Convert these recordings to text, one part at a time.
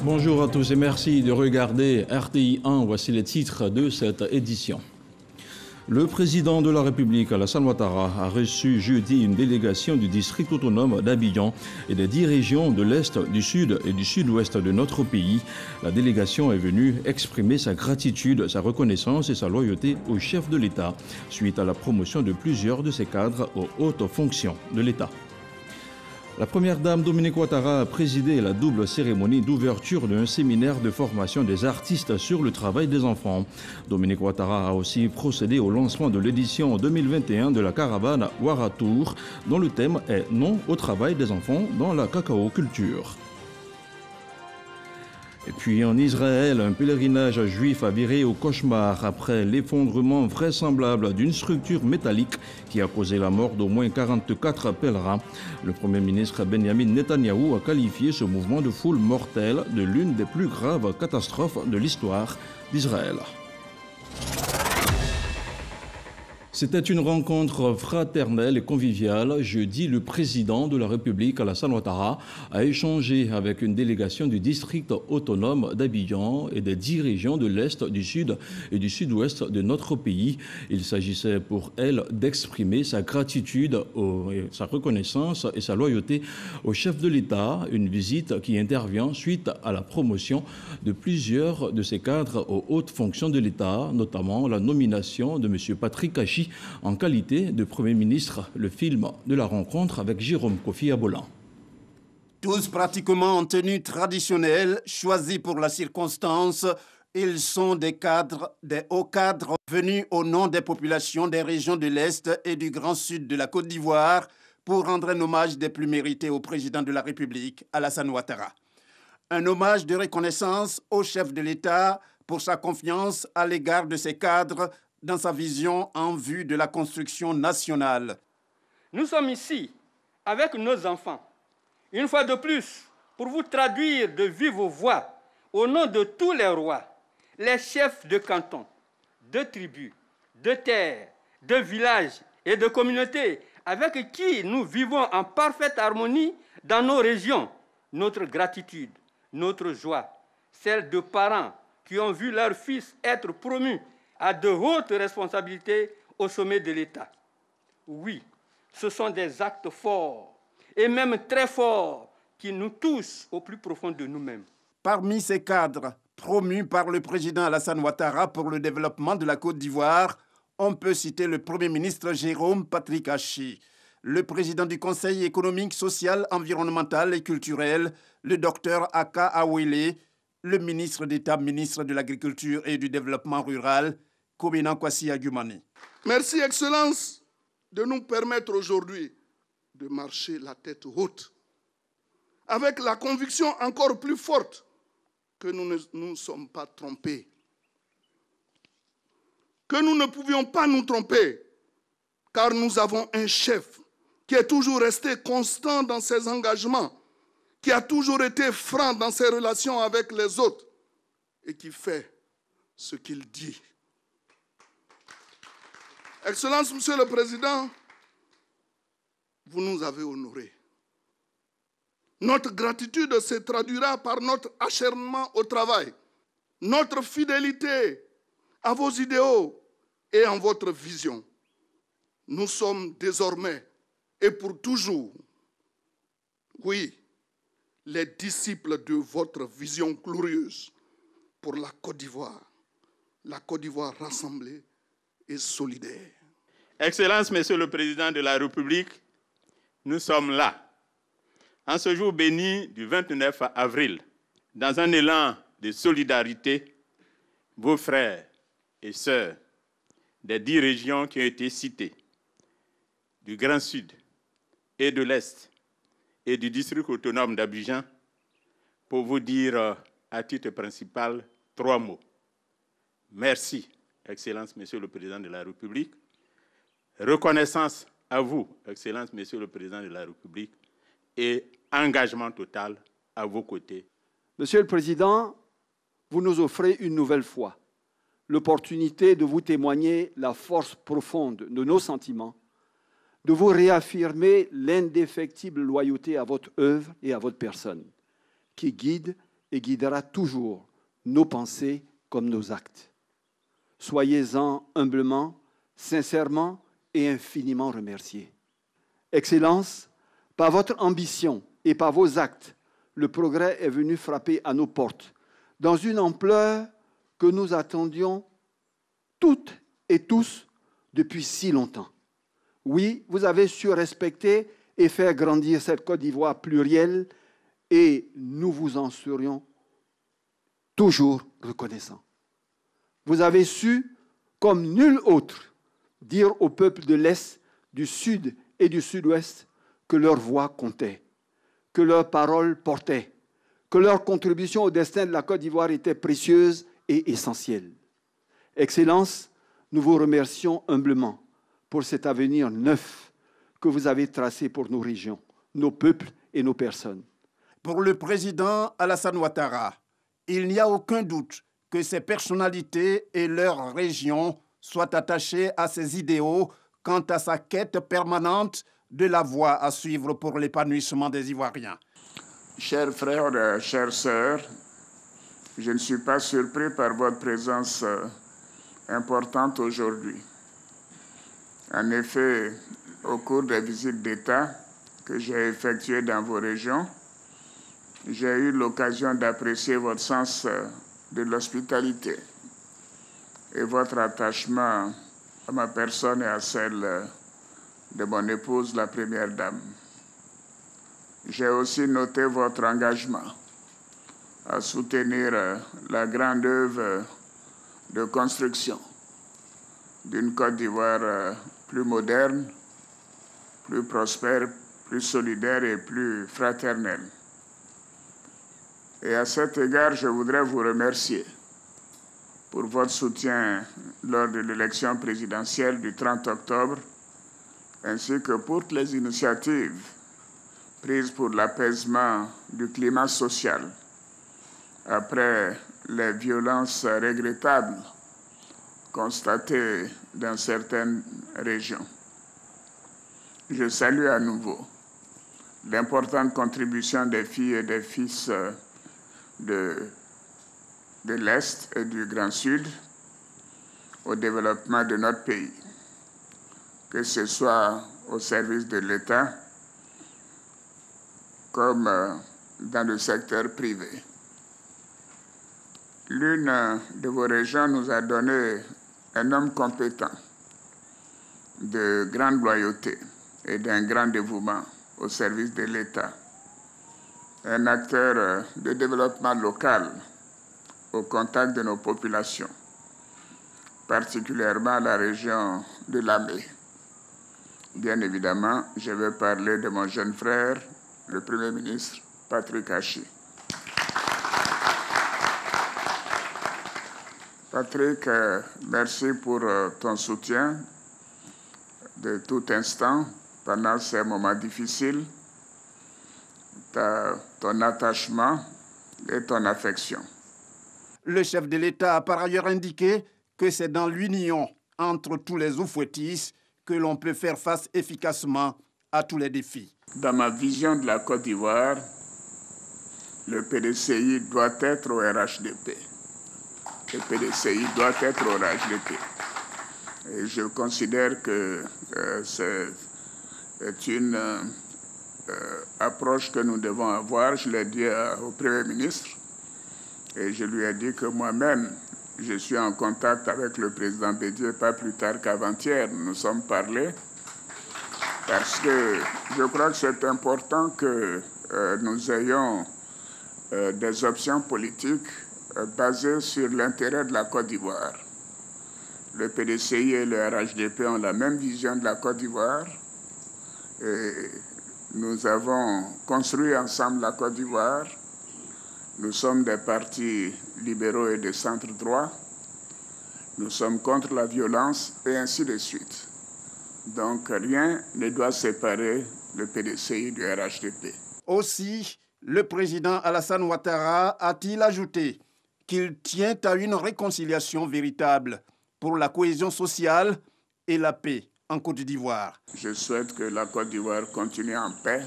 Bonjour à tous et merci de regarder RTI 1. Voici les titres de cette édition. Le président de la République, Alassane Ouattara, a reçu jeudi une délégation du district autonome d'Abidjan et des 10 régions de l'Est, du Sud et du Sud-Ouest de notre pays. La délégation est venue exprimer sa gratitude, sa reconnaissance et sa loyauté au chef de l'État, suite à la promotion de plusieurs de ses cadres aux hautes fonctions de l'État. La première dame Dominique Ouattara a présidé la double cérémonie d'ouverture d'un séminaire de formation des artistes sur le travail des enfants. Dominique Ouattara a aussi procédé au lancement de l'édition 2021 de la caravane Ouaratour, dont le thème est « Non au travail des enfants dans la cacao-culture ». Et puis en Israël, un pèlerinage juif a viré au cauchemar après l'effondrement vraisemblable d'une structure métallique qui a causé la mort d'au moins 44 pèlerins. Le Premier ministre Benjamin Netanyahou a qualifié ce mouvement de foule mortelle de l'une des plus graves catastrophes de l'histoire d'Israël. C'était une rencontre fraternelle et conviviale. Jeudi, le président de la République, Alassane Ouattara, a échangé avec une délégation du district autonome d'Abidjan et des 10 régions de l'Est, du Sud et du Sud-Ouest de notre pays. Il s'agissait pour elle d'exprimer sa gratitude, sa reconnaissance et sa loyauté au chef de l'État, une visite qui intervient suite à la promotion de plusieurs de ses cadres aux hautes fonctions de l'État, notamment la nomination de M. Patrick Achi en qualité de Premier ministre. Le film de la rencontre avec Jérôme Kofi Abolan. Tous pratiquement en tenue traditionnelle, choisis pour la circonstance, ils sont des hauts cadres venus au nom des populations des régions de l'Est et du Grand Sud de la Côte d'Ivoire pour rendre un hommage des plus mérités au président de la République, Alassane Ouattara. Un hommage de reconnaissance au chef de l'État pour sa confiance à l'égard de ses cadres dans sa vision en vue de la construction nationale. Nous sommes ici avec nos enfants, une fois de plus, pour vous traduire de vive voix, au nom de tous les rois, les chefs de canton, de tribus, de terres, de villages et de communautés avec qui nous vivons en parfaite harmonie dans nos régions, notre gratitude, notre joie, celle de parents qui ont vu leurs fils être promus à de hautes responsabilités au sommet de l'État. Oui, ce sont des actes forts, et même très forts, qui nous touchent au plus profond de nous-mêmes. Parmi ces cadres promus par le président Alassane Ouattara pour le développement de la Côte d'Ivoire, on peut citer le Premier ministre Jérôme Patrick Achi, le président du Conseil économique, social, environnemental et culturel, le docteur Aka Awele, le ministre d'État, ministre de l'Agriculture et du Développement rural, Koubina Kwasi Agumani. Merci, Excellence, de nous permettre aujourd'hui de marcher la tête haute, avec la conviction encore plus forte que nous ne nous sommes pas trompés, que nous ne pouvions pas nous tromper, car nous avons un chef qui est toujours resté constant dans ses engagements, qui a toujours été franc dans ses relations avec les autres et qui fait ce qu'il dit. Excellence, Monsieur le Président, vous nous avez honorés. Notre gratitude se traduira par notre acharnement au travail, notre fidélité à vos idéaux et en votre vision. Nous sommes désormais et pour toujours, oui, les disciples de votre vision glorieuse pour la Côte d'Ivoire rassemblée et solidaire. Excellence, Monsieur le Président de la République, nous sommes là, en ce jour béni du 29 avril, dans un élan de solidarité, vos frères et sœurs des 10 régions qui ont été citées, du Grand Sud et de l'Est et du district autonome d'Abidjan, pour vous dire à titre principal 3 mots. Merci, Excellence, Monsieur le Président de la République. Reconnaissance à vous, Excellence, Monsieur le Président de la République, et engagement total à vos côtés. Monsieur le Président, vous nous offrez une nouvelle fois l'opportunité de vous témoigner la force profonde de nos sentiments, de vous réaffirmer l'indéfectible loyauté à votre œuvre et à votre personne, qui guide et guidera toujours nos pensées comme nos actes. Soyez-en humblement, sincèrement et infiniment remerciés. Excellence, par votre ambition et par vos actes, le progrès est venu frapper à nos portes dans une ampleur que nous attendions toutes et tous depuis si longtemps. Oui, vous avez su respecter et faire grandir cette Côte d'Ivoire plurielle et nous vous en serions toujours reconnaissants. Vous avez su, comme nul autre, dire au peuple de l'Est, du Sud et du Sud-Ouest que leur voix comptait, que leurs paroles portaient, que leur contribution au destin de la Côte d'Ivoire était précieuse et essentielle. Excellence, nous vous remercions humblement pour cet avenir neuf que vous avez tracé pour nos régions, nos peuples et nos personnes. Pour le président Alassane Ouattara, il n'y a aucun doute que ces personnalités et leurs régions soient attachées à ses idéaux quant à sa quête permanente de la voie à suivre pour l'épanouissement des Ivoiriens. Chers frères, chères sœurs, je ne suis pas surpris par votre présence importante aujourd'hui. En effet, au cours des visites d'État que j'ai effectuées dans vos régions, j'ai eu l'occasion d'apprécier votre sens de l'hospitalité et votre attachement à ma personne et à celle de mon épouse, la Première Dame. J'ai aussi noté votre engagement à soutenir la grande œuvre de construction d'une Côte d'Ivoire plus moderne, plus prospère, plus solidaire et plus fraternelle. Et à cet égard, je voudrais vous remercier pour votre soutien lors de l'élection présidentielle du 30 octobre, ainsi que pour toutes les initiatives prises pour l'apaisement du climat social après les violences regrettables constatées dans certaines régions. Je salue à nouveau l'importante contribution des filles et des fils de l'Est et du Grand Sud au développement de notre pays, que ce soit au service de l'État comme dans le secteur privé. L'une de vos régions nous a donné un homme compétent, de grande loyauté et d'un grand dévouement au service de l'État, un acteur de développement local au contact de nos populations, particulièrement la région de Lamé. Bien évidemment, je vais parler de mon jeune frère, le Premier ministre Patrick Hachi. Patrick, merci pour ton soutien de tout instant pendant ces moments difficiles, ton attachement et ton affection. Le chef de l'État a par ailleurs indiqué que c'est dans l'union entre tous les oufouettis que l'on peut faire face efficacement à tous les défis. Dans ma vision de la Côte d'Ivoire, le PDCI doit être au RHDP. Le PDCI doit être au RHDP. Et je considère que c'est une approche que nous devons avoir. Je l'ai dit au Premier ministre et je lui ai dit que moi-même, je suis en contact avec le président Bédié, pas plus tard qu'avant-hier. Nous nous sommes parlé parce que je crois que c'est important que nous ayons des options politiques basées sur l'intérêt de la Côte d'Ivoire. Le PDCI et le RHDP ont la même vision de la Côte d'Ivoire et nous avons construit ensemble la Côte d'Ivoire. Nous sommes des partis libéraux et de centre-droit. Nous sommes contre la violence et ainsi de suite. Donc rien ne doit séparer le PDCI du RHDP. Aussi, le président Alassane Ouattara a-t-il ajouté qu'il tient à une réconciliation véritable pour la cohésion sociale et la paix en Côte d'Ivoire. Je souhaite que la Côte d'Ivoire continue en paix,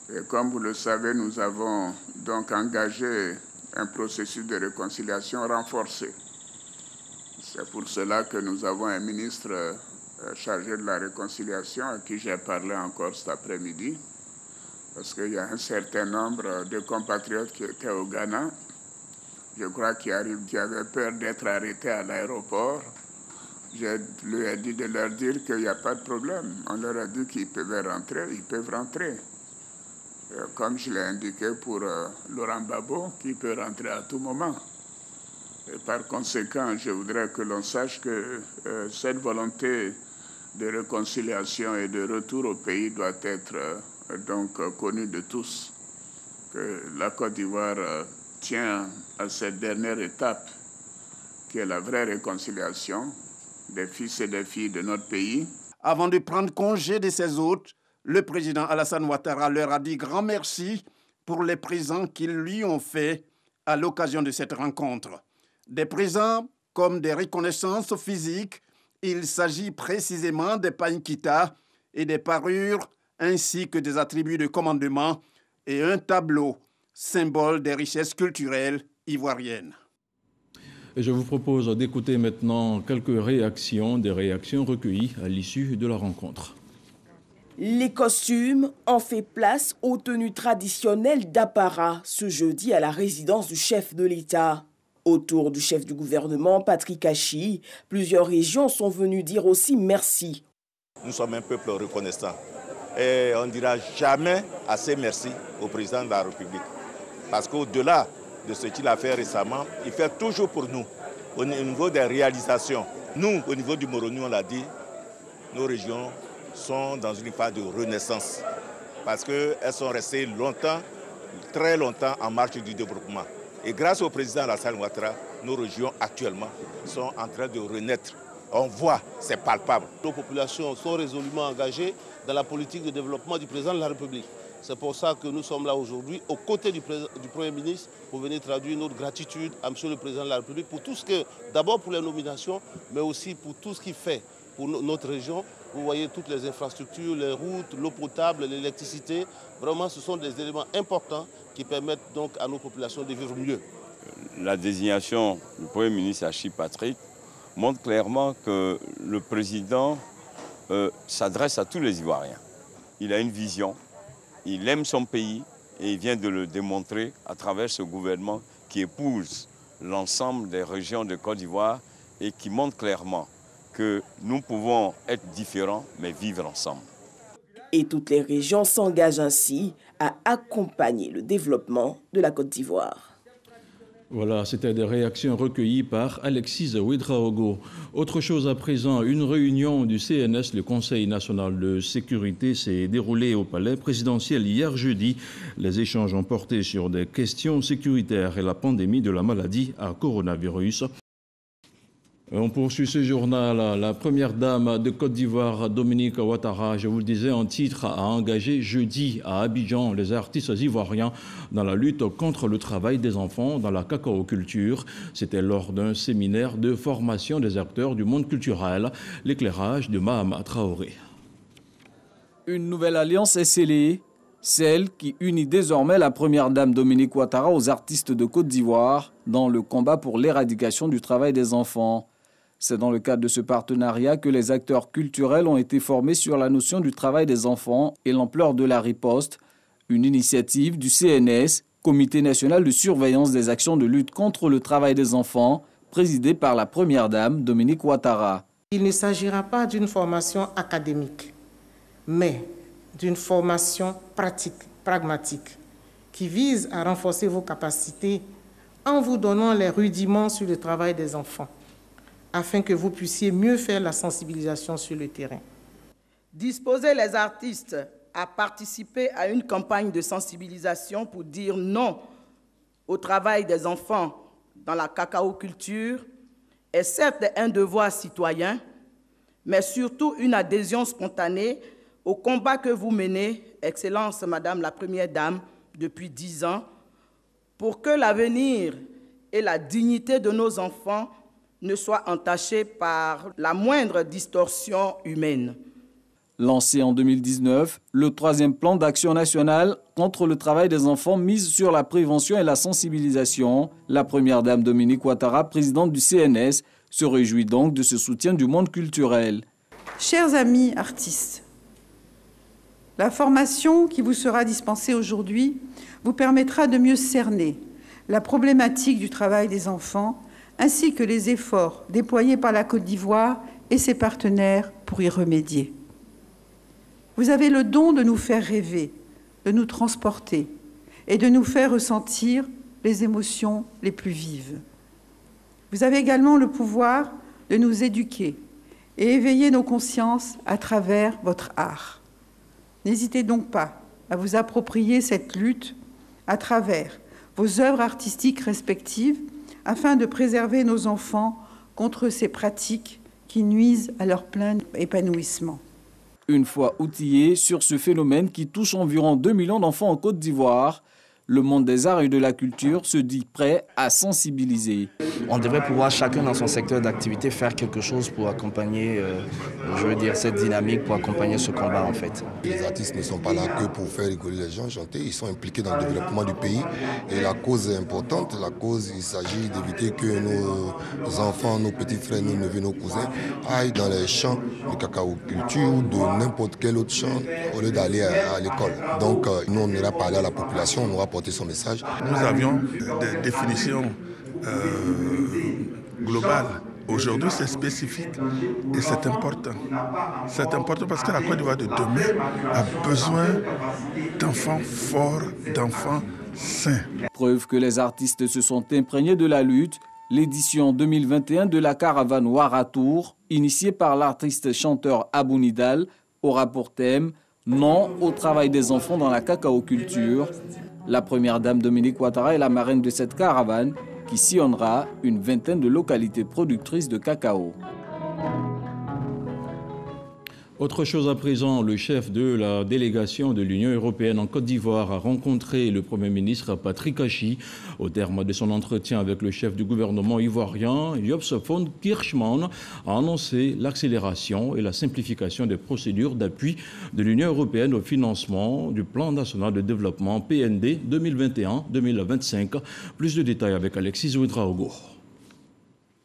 Et comme vous le savez, nous avons donc engagé un processus de réconciliation renforcé. C'est pour cela que nous avons un ministre chargé de la réconciliation à qui j'ai parlé encore cet après-midi, parce qu'il y a un certain nombre de compatriotes qui étaient au Ghana, je crois, qui avaient peur d'être arrêtés à l'aéroport. Je lui ai dit de leur dire qu'il n'y a pas de problème. On leur a dit qu'ils peuvent rentrer, ils peuvent rentrer. Comme je l'ai indiqué pour Laurent Gbagbo, qui peut rentrer à tout moment. Et par conséquent, je voudrais que l'on sache que cette volonté de réconciliation et de retour au pays doit être donc connue de tous. Que la Côte d'Ivoire tient à cette dernière étape, qui est la vraie réconciliation des fils et des filles de notre pays. Avant de prendre congé de ses hôtes, le président Alassane Ouattara leur a dit grand merci pour les présents qu'ils lui ont faits à l'occasion de cette rencontre. Des présents comme des reconnaissances physiques, il s'agit précisément des pagne-kita et des parures ainsi que des attributs de commandement et un tableau, symbole des richesses culturelles ivoiriennes. Et je vous propose d'écouter maintenant quelques réactions, des réactions recueillies à l'issue de la rencontre. Les costumes ont fait place aux tenues traditionnelles d'Apara ce jeudi à la résidence du chef de l'État. Autour du chef du gouvernement, Patrick Achi, plusieurs régions sont venues dire aussi merci. Nous sommes un peuple reconnaissant et on ne dira jamais assez merci au président de la République. Parce qu'au-delà de ce qu'il a fait récemment, il fait toujours pour nous. Au niveau des réalisations, nous, au niveau du Moroni, on l'a dit, nos régions sont dans une phase de renaissance. Parce qu'elles sont restées longtemps, très longtemps en marche du développement. Et grâce au président Alassane Ouattara, nos régions actuellement sont en train de renaître. On voit, c'est palpable. Nos populations sont résolument engagées dans la politique de développement du président de la République. C'est pour ça que nous sommes là aujourd'hui, aux côtés du Premier ministre, pour venir traduire notre gratitude à M. le Président de la République pour tout ce que, d'abord pour les nominations, mais aussi pour tout ce qu'il fait pour notre région. Vous voyez toutes les infrastructures, les routes, l'eau potable, l'électricité. Vraiment, ce sont des éléments importants qui permettent donc à nos populations de vivre mieux. La désignation du Premier ministre Achi Patrick montre clairement que le président s'adresse à tous les Ivoiriens. Il a une vision. Il aime son pays et il vient de le démontrer à travers ce gouvernement qui épouse l'ensemble des régions de Côte d'Ivoire et qui montre clairement que nous pouvons être différents mais vivre ensemble. Et toutes les régions s'engagent ainsi à accompagner le développement de la Côte d'Ivoire. Voilà, c'était des réactions recueillies par Alexis Ouedraogo. Autre chose à présent, une réunion du CNS, le Conseil national de sécurité, s'est déroulée au palais présidentiel hier jeudi. Les échanges ont porté sur des questions sécuritaires et la pandémie de la maladie à coronavirus. On poursuit ce journal. La première dame de Côte d'Ivoire, Dominique Ouattara, je vous le disais en titre, a engagé jeudi à Abidjan les artistes ivoiriens dans la lutte contre le travail des enfants dans la cacaoculture. C'était lors d'un séminaire de formation des acteurs du monde culturel. L'éclairage de Mahama Traoré. Une nouvelle alliance est scellée, celle qui unit désormais la première dame Dominique Ouattara aux artistes de Côte d'Ivoire dans le combat pour l'éradication du travail des enfants. C'est dans le cadre de ce partenariat que les acteurs culturels ont été formés sur la notion du travail des enfants et l'ampleur de la riposte, une initiative du CNS, Comité national de surveillance des actions de lutte contre le travail des enfants, présidé par la première dame Dominique Ouattara. Il ne s'agira pas d'une formation académique, mais d'une formation pratique, pragmatique, qui vise à renforcer vos capacités en vous donnant les rudiments sur le travail des enfants, afin que vous puissiez mieux faire la sensibilisation sur le terrain. Disposer les artistes à participer à une campagne de sensibilisation pour dire non au travail des enfants dans la cacaoculture est certes un devoir citoyen, mais surtout une adhésion spontanée au combat que vous menez, Excellence Madame la Première Dame, depuis 10 ans, pour que l'avenir et la dignité de nos enfants ne soient entachés par la moindre distorsion humaine. Lancé en 2019, le 3e plan d'action national contre le travail des enfants mise sur la prévention et la sensibilisation. La première dame Dominique Ouattara, présidente du CNS, se réjouit donc de ce soutien du monde culturel. Chers amis artistes, la formation qui vous sera dispensée aujourd'hui vous permettra de mieux cerner la problématique du travail des enfants ainsi que les efforts déployés par la Côte d'Ivoire et ses partenaires pour y remédier. Vous avez le don de nous faire rêver, de nous transporter et de nous faire ressentir les émotions les plus vives. Vous avez également le pouvoir de nous éduquer et éveiller nos consciences à travers votre art. N'hésitez donc pas à vous approprier cette lutte à travers vos œuvres artistiques respectives afin de préserver nos enfants contre ces pratiques qui nuisent à leur plein épanouissement. Une fois outillé sur ce phénomène qui touche environ 2 millions d'enfants en Côte d'Ivoire, le monde des arts et de la culture se dit prêt à sensibiliser. On devrait pouvoir chacun dans son secteur d'activité faire quelque chose pour accompagner, cette dynamique, pour accompagner ce combat en fait. Les artistes ne sont pas là que pour faire rigoler les gens, chanter, ils sont impliqués dans le développement du pays et la cause est importante. La cause, il s'agit d'éviter que nos enfants, nos petits frères, nos neveux, nos cousins aillent dans les champs de cacao-culture ou de n'importe quel autre champ au lieu d'aller à l'école. Donc nous, on ira parler à la population, on aura porté son message. Nous avions des définitions globales. Aujourd'hui, c'est spécifique et c'est important. C'est important parce que la Côte d'Ivoire de demain a besoin d'enfants forts, d'enfants sains. Preuve que les artistes se sont imprégnés de la lutte, l'édition 2021 de la caravane Ouaratour, initiée par l'artiste-chanteur Abou Nidal, aura pour thème « Non au travail des enfants dans la cacao-culture ». La première dame Dominique Ouattara est la marraine de cette caravane qui sillonnera une vingtaine de localités productrices de cacao. Autre chose à présent, le chef de la délégation de l'Union européenne en Côte d'Ivoire a rencontré le Premier ministre Patrick Achi. Au terme de son entretien avec le chef du gouvernement ivoirien, Jops von Kirchmann a annoncé l'accélération et la simplification des procédures d'appui de l'Union européenne au financement du Plan national de développement PND 2021-2025. Plus de détails avec Alexis Ouedraogo.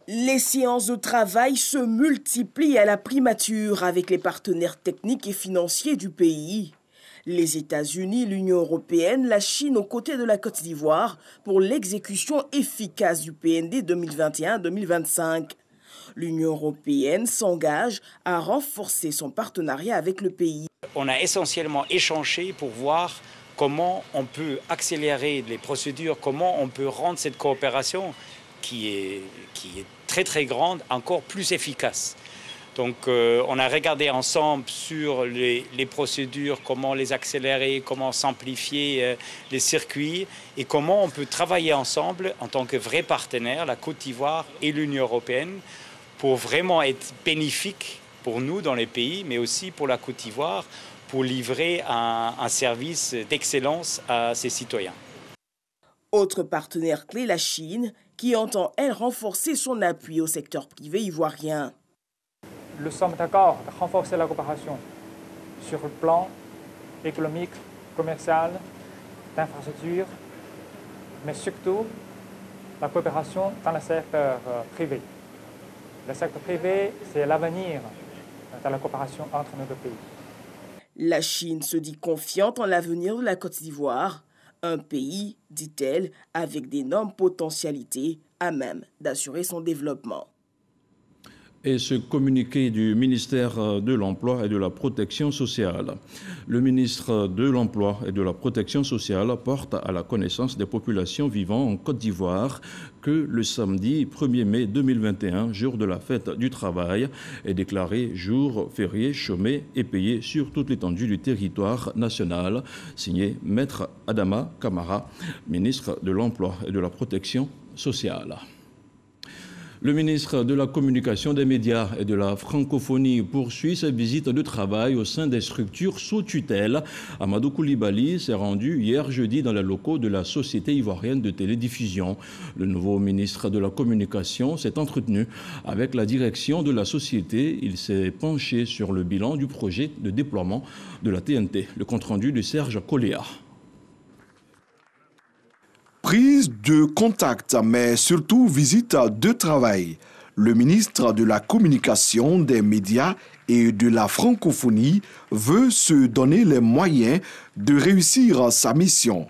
Les séances de travail se multiplient à la primature avec les partenaires techniques et financiers du pays. Les États-Unis, l'Union européenne, la Chine aux côtés de la Côte d'Ivoire pour l'exécution efficace du PND 2021-2025. L'Union européenne s'engage à renforcer son partenariat avec le pays. On a essentiellement échangé pour voir comment on peut accélérer les procédures, comment on peut rendre cette coopération qui est très très grande, encore plus efficace. Donc on a regardé ensemble sur les procédures, comment les accélérer, comment simplifier les circuits et comment on peut travailler ensemble en tant que vrais partenaires, la Côte d'Ivoire et l'Union européenne, pour vraiment être bénéfique pour nous dans les pays, mais aussi pour la Côte d'Ivoire, pour livrer un service d'excellence à ses citoyens. Autre partenaire clé, la Chine, qui entend, elle, renforcer son appui au secteur privé ivoirien. Nous sommes d'accord de renforcer la coopération sur le plan économique, commercial, d'infrastructure, mais surtout la coopération dans le secteur privé. Le secteur privé, c'est l'avenir de la coopération entre nos deux pays. La Chine se dit confiante en l'avenir de la Côte d'Ivoire. Un pays, dit-elle, avec d'énormes potentialités à même d'assurer son développement. Et ce communiqué du ministère de l'Emploi et de la Protection sociale. Le ministre de l'Emploi et de la Protection sociale porte à la connaissance des populations vivant en Côte d'Ivoire que le samedi 1er mai 2021, jour de la fête du travail, est déclaré jour férié, chômé et payé sur toute l'étendue du territoire national. Signé Maître Adama Kamara, ministre de l'Emploi et de la Protection sociale. Le ministre de la Communication, des Médias et de la Francophonie poursuit sa visite de travail au sein des structures sous tutelle. Amadou Koulibaly s'est rendu hier jeudi dans les locaux de la Société ivoirienne de télédiffusion. Le nouveau ministre de la Communication s'est entretenu avec la direction de la société. Il s'est penché sur le bilan du projet de déploiement de la TNT. Le compte-rendu de Serge Coléa. Prise de contact, mais surtout visite de travail. Le ministre de la Communication, des Médias et de la Francophonie veut se donner les moyens de réussir sa mission.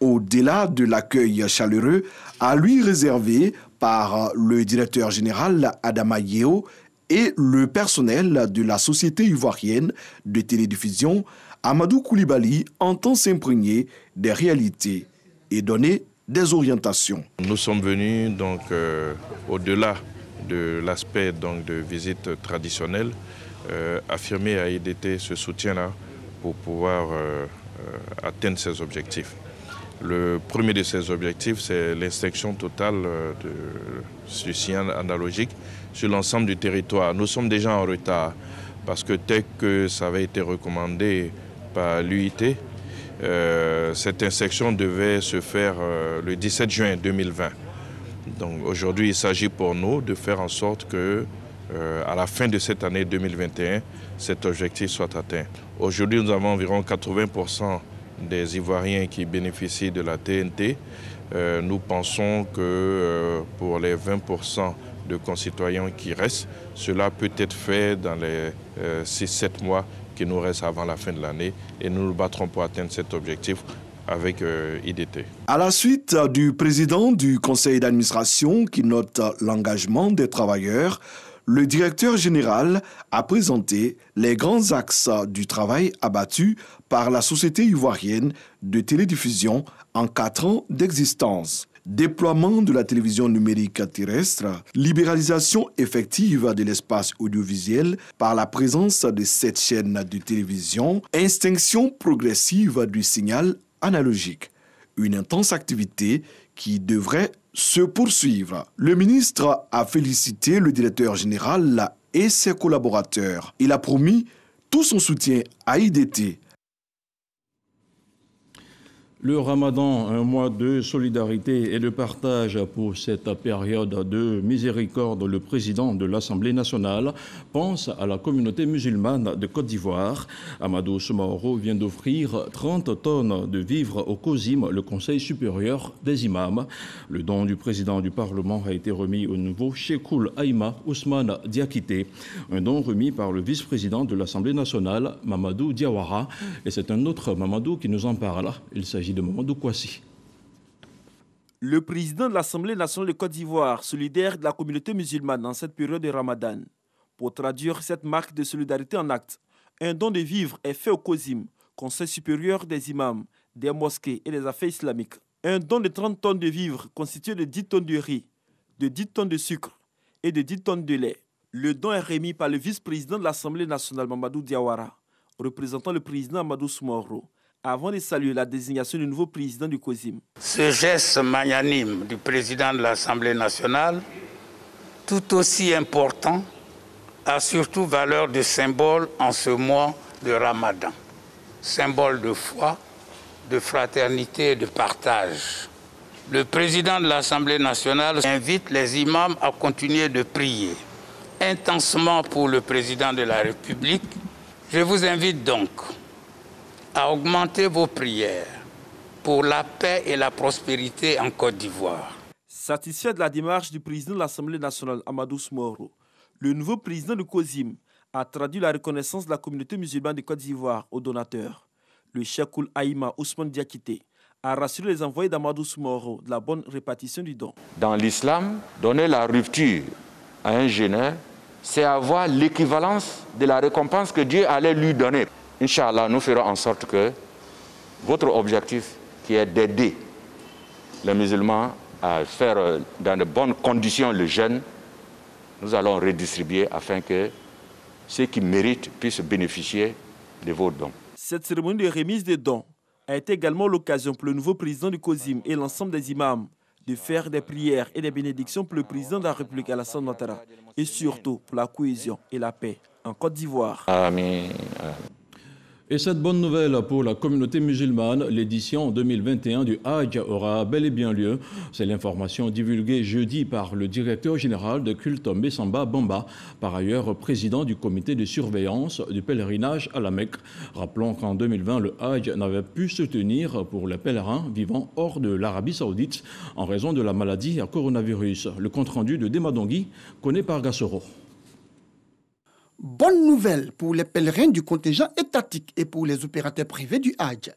Au-delà de l'accueil chaleureux à lui réservé par le directeur général Adama Yeo et le personnel de la Société ivoirienne de télédiffusion, Amadou Koulibaly entend s'imprégner des réalités et donner des orientations. Nous sommes venus donc au-delà de l'aspect de visite traditionnelle, affirmer à IDT ce soutien-là pour pouvoir atteindre ses objectifs. Le premier de ces objectifs, c'est l'extinction totale du signal analogique sur l'ensemble du territoire. Nous sommes déjà en retard parce que tel que ça avait été recommandé par l'UIT, cette inspection devait se faire le 17 juin 2020. Donc aujourd'hui, il s'agit pour nous de faire en sorte que, à la fin de cette année 2021, cet objectif soit atteint. Aujourd'hui, nous avons environ 80% des Ivoiriens qui bénéficient de la TNT. Nous pensons que pour les 20% de concitoyens qui restent, cela peut être fait dans les 6-7 mois qui nous reste avant la fin de l'année et nous nous battrons pour atteindre cet objectif avec IDT. À la suite du président du conseil d'administration qui note l'engagement des travailleurs, le directeur général a présenté les grands axes du travail abattu par la Société ivoirienne de télédiffusion en 4 ans d'existence. Déploiement de la télévision numérique terrestre, libéralisation effective de l'espace audiovisuel par la présence de 7 chaînes de télévision, extinction progressive du signal analogique. Une intense activité qui devrait se poursuivre. Le ministre a félicité le directeur général et ses collaborateurs. Il a promis tout son soutien à IDT. Le Ramadan, un mois de solidarité et de partage pour cette période de miséricorde. Le président de l'Assemblée nationale pense à la communauté musulmane de Côte d'Ivoire. Amadou Soumaoro vient d'offrir 30 tonnes de vivres au COSIM, le Conseil supérieur des imams. Le don du président du Parlement a été remis au nouveau Cheikhoul Aïma Ousmane Diakité. Un don remis par le vice-président de l'Assemblée nationale, Mamadou Diawara. Et c'est un autre Mamadou qui nous en parle. Il s'agit de Mamadou Kouassi. Le président de l'Assemblée nationale de Côte d'Ivoire, solidaire de la communauté musulmane dans cette période de Ramadan. Pour traduire cette marque de solidarité en actes, un don de vivres est fait au COSIM, Conseil supérieur des imams, des mosquées et des affaires islamiques. Un don de 30 tonnes de vivres constitué de 10 tonnes de riz, de 10 tonnes de sucre et de 10 tonnes de lait. Le don est remis par le vice-président de l'Assemblée nationale, Mamadou Diawara, représentant le président Amadou Soumaoro, avant de saluer la désignation du nouveau président du COSIM. Ce geste magnanime du président de l'Assemblée nationale, tout aussi important, a surtout valeur de symbole en ce mois de Ramadan. Symbole de foi, de fraternité et de partage. Le président de l'Assemblée nationale invite les imams à continuer de prier intensement pour le président de la République. Je vous invite donc à augmenter vos prières pour la paix et la prospérité en Côte d'Ivoire. Satisfait de la démarche du président de l'Assemblée nationale, Amadou Soumaoro, le nouveau président du COSIM a traduit la reconnaissance de la communauté musulmane de Côte d'Ivoire aux donateurs. Le Cheikhoul Aïma Ousmane Diakité a rassuré les envoyés d'Amadou Soumaoro de la bonne répartition du don. Dans l'islam, donner la rupture à un jeûneur, c'est avoir l'équivalence de la récompense que Dieu allait lui donner. Inch'Allah, nous ferons en sorte que votre objectif, qui est d'aider les musulmans à faire dans de bonnes conditions le jeûne, nous allons redistribuer afin que ceux qui méritent puissent bénéficier de vos dons. Cette cérémonie de remise des dons a été également l'occasion pour le nouveau président du COSIM et l'ensemble des imams de faire des prières et des bénédictions pour le président de la République Alassane Ouattara et surtout pour la cohésion et la paix en Côte d'Ivoire. Amen. Et cette bonne nouvelle pour la communauté musulmane, l'édition 2021 du Hajj aura bel et bien lieu. C'est l'information divulguée jeudi par le directeur général de culte Mbessamba Bamba, par ailleurs président du comité de surveillance du pèlerinage à la Mecque. Rappelons qu'en 2020, le Hajj n'avait pu se tenir pour les pèlerins vivant hors de l'Arabie Saoudite en raison de la maladie à coronavirus. Le compte-rendu de Demadongui connaît par Gassoro. Bonne nouvelle pour les pèlerins du contingent étatique et pour les opérateurs privés du Hajj.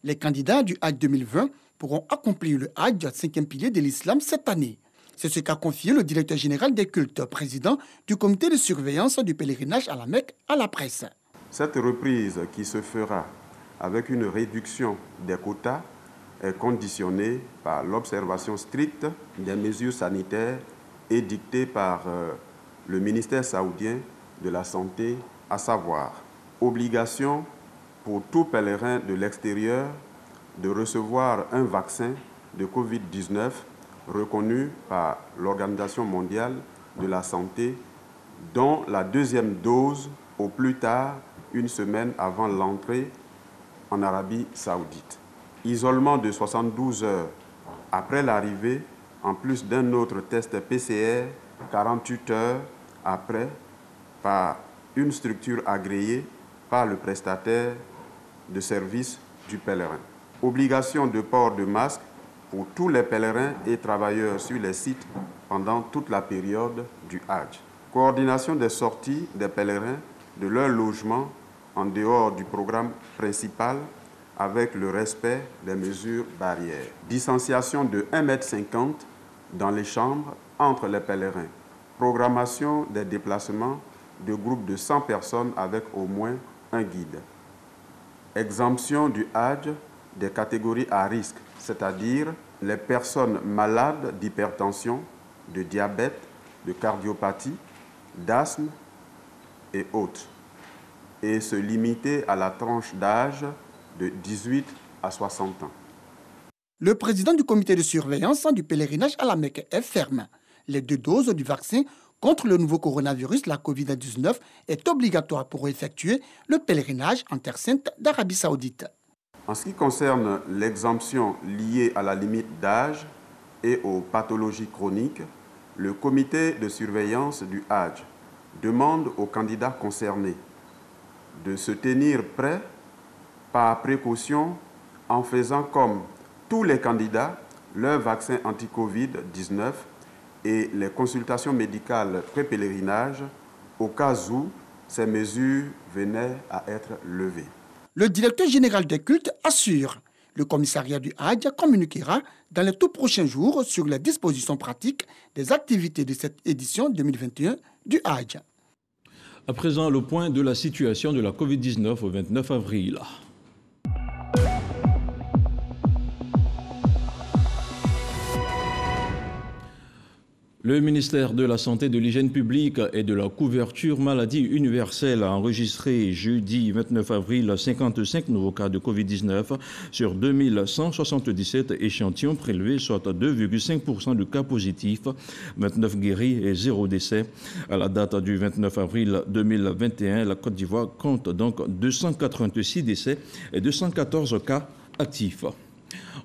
Les candidats du Hajj 2020 pourront accomplir le Hajj, 5e pilier de l'islam, cette année. C'est ce qu'a confié le directeur général des cultes, président du comité de surveillance du pèlerinage à la Mecque, à la presse. Cette reprise qui se fera avec une réduction des quotas est conditionnée par l'observation stricte des mesures sanitaires édictées par le ministère saoudien de la Santé, à savoir obligation pour tout pèlerin de l'extérieur de recevoir un vaccin de Covid-19 reconnu par l'Organisation mondiale de la santé, dont la deuxième dose au plus tard une semaine avant l'entrée en Arabie Saoudite. Isolement de 72 heures après l'arrivée, en plus d'un autre test PCR 48 heures après, par une structure agréée par le prestataire de service du pèlerin. Obligation de port de masque pour tous les pèlerins et travailleurs sur les sites pendant toute la période du Hajj. Coordination des sorties des pèlerins de leur logement en dehors du programme principal avec le respect des mesures barrières. Distanciation de 1,50 m dans les chambres entre les pèlerins. Programmation des déplacements de groupes de 100 personnes avec au moins un guide. Exemption du Hajj des catégories à risque, c'est-à-dire les personnes malades d'hypertension, de diabète, de cardiopathie, d'asthme et autres, et se limiter à la tranche d'âge de 18 à 60 ans. Le président du comité de surveillance du pèlerinage à la Mecque est ferme. Les 2 doses du vaccin contre le nouveau coronavirus, la Covid-19, est obligatoire pour effectuer le pèlerinage en Terre Sainte d'Arabie Saoudite. En ce qui concerne l'exemption liée à la limite d'âge et aux pathologies chroniques, le comité de surveillance du Hajj demande aux candidats concernés de se tenir prêts par précaution en faisant comme tous les candidats leur vaccin anti-Covid-19 et les consultations médicales pré-pèlerinage au cas où ces mesures venaient à être levées. Le directeur général des cultes assure. Le commissariat du Hajj communiquera dans les tout prochains jours sur les dispositions pratiques des activités de cette édition 2021 du Hajj. À présent, le point de la situation de la Covid-19 au 29 avril. Le ministère de la Santé, de l'Hygiène publique et de la couverture maladie universelle a enregistré jeudi 29 avril 55 nouveaux cas de Covid-19 sur 2177 échantillons prélevés, soit 2,5% de cas positifs, 29 guéris et 0 décès. À la date du 29 avril 2021, la Côte d'Ivoire compte donc 286 décès et 214 cas actifs.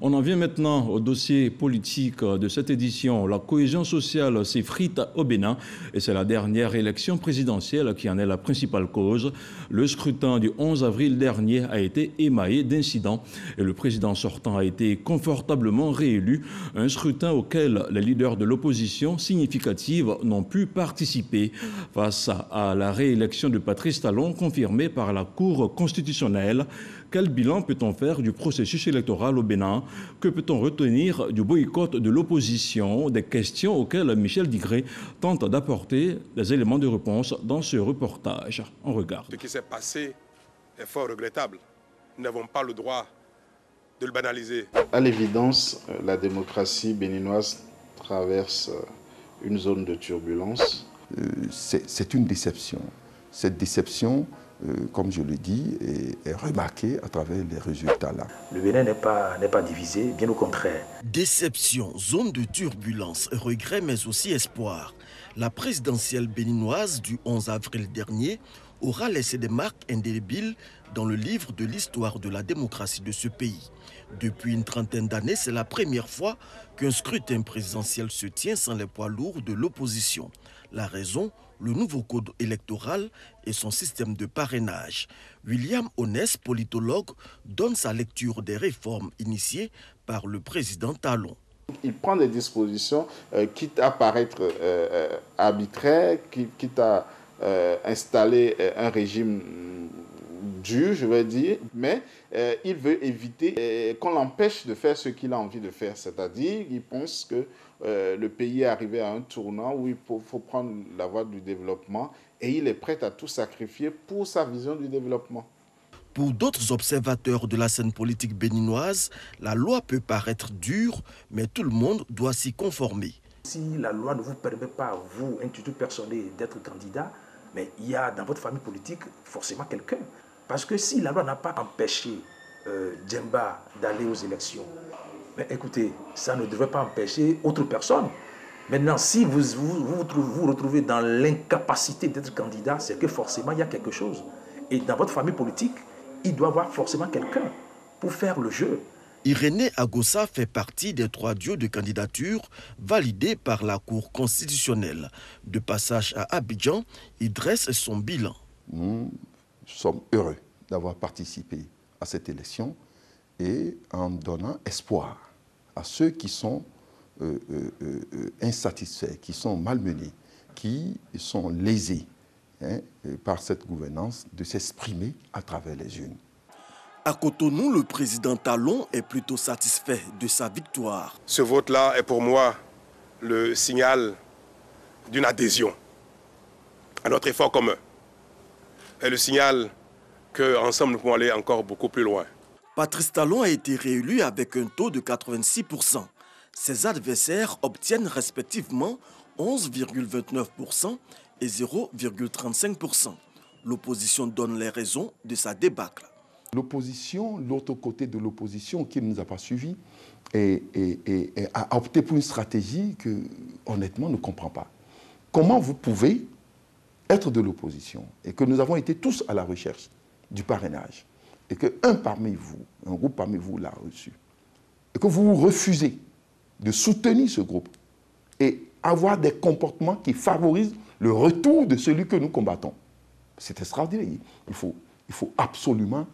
On en vient maintenant au dossier politique de cette édition. La cohésion sociale s'effrite au Bénin et c'est la dernière élection présidentielle qui en est la principale cause. Le scrutin du 11 avril dernier a été émaillé d'incidents et le président sortant a été confortablement réélu. Un scrutin auquel les leaders de l'opposition significative n'ont pu participer face à la réélection de Patrice Talon confirmée par la Cour constitutionnelle. Quel bilan peut-on faire du processus électoral au Bénin? Que peut-on retenir du boycott de l'opposition? Des questions auxquelles Michel Digré tente d'apporter des éléments de réponse dans ce reportage. On regarde. Ce qui s'est passé est fort regrettable. Nous n'avons pas le droit de le banaliser. À l'évidence, la démocratie béninoise traverse une zone de turbulence. C'est une déception. Cette déception comme je le dis, est remarqué à travers les résultats là. Le Bénin n'est pas divisé, bien au contraire. Déception, zone de turbulence, regret mais aussi espoir. La présidentielle béninoise du 11 avril dernier aura laissé des marques indélébiles dans le livre de l'histoire de la démocratie de ce pays. Depuis une trentaine d'années, c'est la première fois qu'un scrutin présidentiel se tient sans les poids lourds de l'opposition. La raison, le nouveau code électoral et son système de parrainage. William Onès, politologue, donne sa lecture des réformes initiées par le président Talon. Il prend des dispositions quitte à paraître arbitraires, quitte à installer un régime dur, je vais dire, mais il veut éviter qu'on l'empêche de faire ce qu'il a envie de faire. C'est-à-dire, il pense que le pays est arrivé à un tournant où il faut prendre la voie du développement et il est prêt à tout sacrifier pour sa vision du développement. Pour d'autres observateurs de la scène politique béninoise, la loi peut paraître dure, mais tout le monde doit s'y conformer. Si la loi ne vous permet pas, vous, individu personnel, d'être candidat, mais il y a dans votre famille politique forcément quelqu'un. Parce que si la loi n'a pas empêché Djemba d'aller aux élections, mais écoutez, ça ne devrait pas empêcher autre personne. Maintenant, si vous vous retrouvez dans l'incapacité d'être candidat, c'est que forcément il y a quelque chose. Et dans votre famille politique, il doit y avoir forcément quelqu'un pour faire le jeu. Irénée Agossa fait partie des 3 duos de candidature validés par la Cour constitutionnelle. De passage à Abidjan, il dresse son bilan. Nous sommes heureux d'avoir participé à cette élection et en donnant espoir à ceux qui sont insatisfaits, qui sont malmenés, qui sont lésés par cette gouvernance, de s'exprimer à travers les urnes. À Cotonou, le président Talon est plutôt satisfait de sa victoire. Ce vote-là est pour moi le signal d'une adhésion à notre effort commun. Et le signal qu'ensemble nous pouvons aller encore beaucoup plus loin. Patrice Talon a été réélu avec un taux de 86%. Ses adversaires obtiennent respectivement 11,29% et 0,35%. L'opposition donne les raisons de sa débâcle. L'opposition, l'autre côté de l'opposition qui ne nous a pas suivis, a opté pour une stratégie que, honnêtement, ne comprend pas. Comment vous pouvez être de l'opposition et que nous avons été tous à la recherche du parrainage et qu'un groupe parmi vous l'a reçu et que vous refusez de soutenir ce groupe et avoir des comportements qui favorisent le retour de celui que nous combattons. C'est extraordinaire. Il faut absolument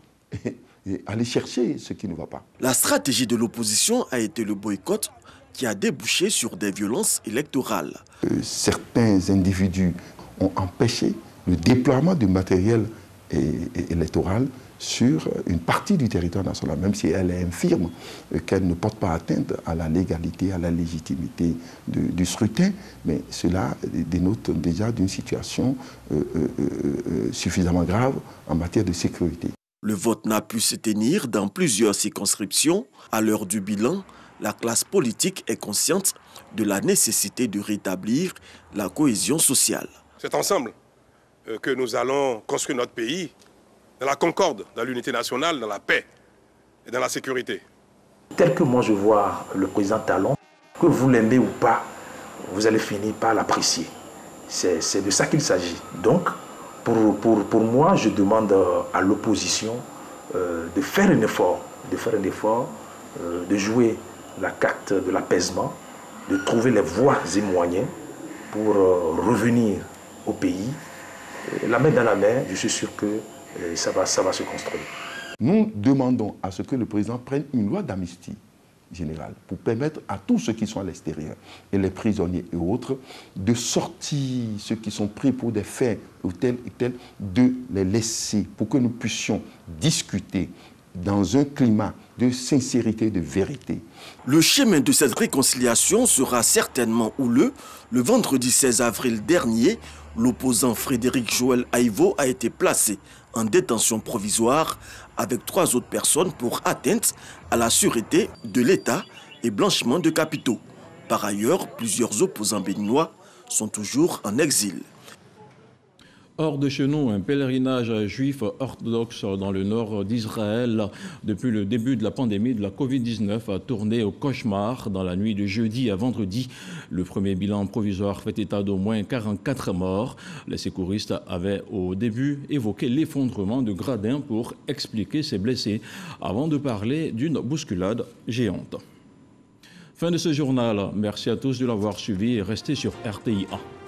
aller chercher ce qui ne va pas. La stratégie de l'opposition a été le boycott qui a débouché sur des violences électorales. Certains individus ont empêché le déploiement du matériel électoral sur une partie du territoire national, même si elle est infirme, qu'elle ne porte pas atteinte à la légalité, à la légitimité du scrutin, mais cela dénote déjà d'une situation suffisamment grave en matière de sécurité. Le vote n'a pu se tenir dans plusieurs circonscriptions. À l'heure du bilan, la classe politique est consciente de la nécessité de rétablir la cohésion sociale. C'est ensemble que nous allons construire notre pays dans la concorde, dans l'unité nationale, dans la paix et dans la sécurité. Tel que moi je vois le président Talon, que vous l'aimez ou pas, vous allez finir par l'apprécier. C'est de ça qu'il s'agit. Donc, pour moi, je demande à l'opposition de faire un effort, de jouer la carte de l'apaisement, de trouver les voies et moyens pour revenir au pays. La main dans la main, je suis sûr que ça va se construire. Nous demandons à ce que le président prenne une loi d'amnistie générale pour permettre à tous ceux qui sont à l'extérieur, et les prisonniers et autres, de sortir ceux qui sont pris pour des faits ou tels et tels, de les laisser pour que nous puissions discuter dans un climat de sincérité, de vérité. Le chemin de cette réconciliation sera certainement houleux. Le vendredi 16 avril dernier, l'opposant Frédéric Joël Aïvo a été placé en détention provisoire avec 3 autres personnes pour atteinte à la sûreté de l'État et blanchiment de capitaux. Par ailleurs, plusieurs opposants béninois sont toujours en exil. Hors de chez nous, un pèlerinage juif orthodoxe dans le nord d'Israël depuis le début de la pandémie de la Covid-19 a tourné au cauchemar dans la nuit de jeudi à vendredi. Le premier bilan provisoire fait état d'au moins 44 morts. Les secouristes avaient au début évoqué l'effondrement de gradins pour expliquer ces blessés avant de parler d'une bousculade géante. Fin de ce journal. Merci à tous de l'avoir suivi et restez sur RTI 1.